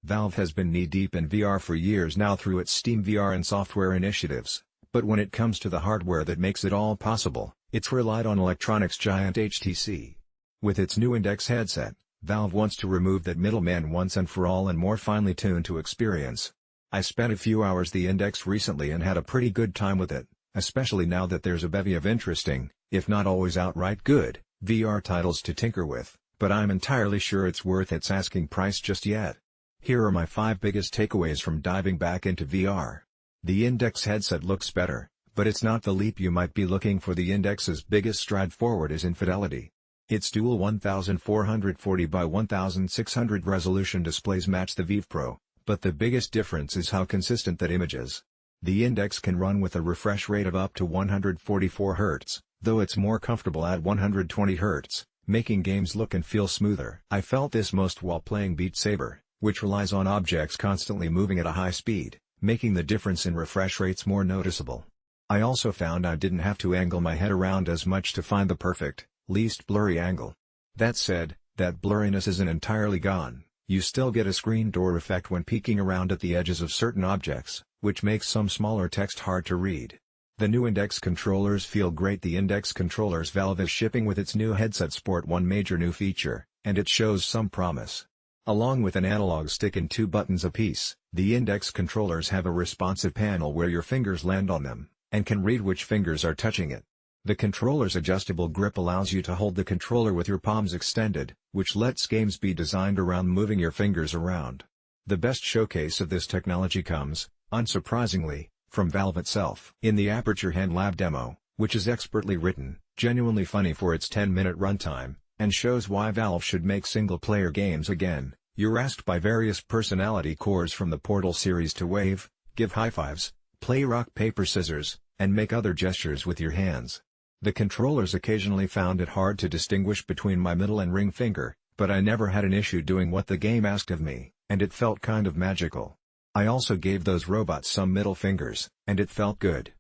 Valve has been knee-deep in VR for years now through its Steam VR and software initiatives, but when it comes to the hardware that makes it all possible, it's relied on electronics giant HTC. With its new Index headset, Valve wants to remove that middleman once and for all and more finely tuned to experience. I spent a few hours the Index recently and had a pretty good time with it, especially now that there's a bevy of interesting, if not always outright good, VR titles to tinker with, but I'm entirely sure it's worth its asking price just yet. Here are my 5 biggest takeaways from diving back into VR. The Index headset looks better, but it's not the leap you might be looking for. The Index's biggest stride forward is in fidelity. Its dual 1440 by 1600 resolution displays match the Vive Pro, but the biggest difference is how consistent that image is. The Index can run with a refresh rate of up to 144 Hz, though it's more comfortable at 120 Hz, making games look and feel smoother. I felt this most while playing Beat Saber, which relies on objects constantly moving at a high speed, making the difference in refresh rates more noticeable. I also found I didn't have to angle my head around as much to find the perfect, least blurry angle. That said, that blurriness isn't entirely gone. You still get a screen door effect when peeking around at the edges of certain objects, which makes some smaller text hard to read. The new Index controllers feel great. The Index controllers Valve is shipping with its new headset sport one major new feature, and it shows some promise. Along with an analog stick and 2 buttons apiece, the Index controllers have a responsive panel where your fingers land on them, and can read which fingers are touching it. The controller's adjustable grip allows you to hold the controller with your palms extended, which lets games be designed around moving your fingers around. The best showcase of this technology comes, unsurprisingly, from Valve itself. In the Aperture Hand Lab demo, which is expertly written, genuinely funny for its 10-minute runtime, and shows why Valve should make single-player games again, you're asked by various personality cores from the Portal series to wave, give high-fives, play rock paper scissors, and make other gestures with your hands. The controllers occasionally found it hard to distinguish between my middle and ring finger, but I never had an issue doing what the game asked of me, and it felt kind of magical. I also gave those robots some middle fingers, and it felt good.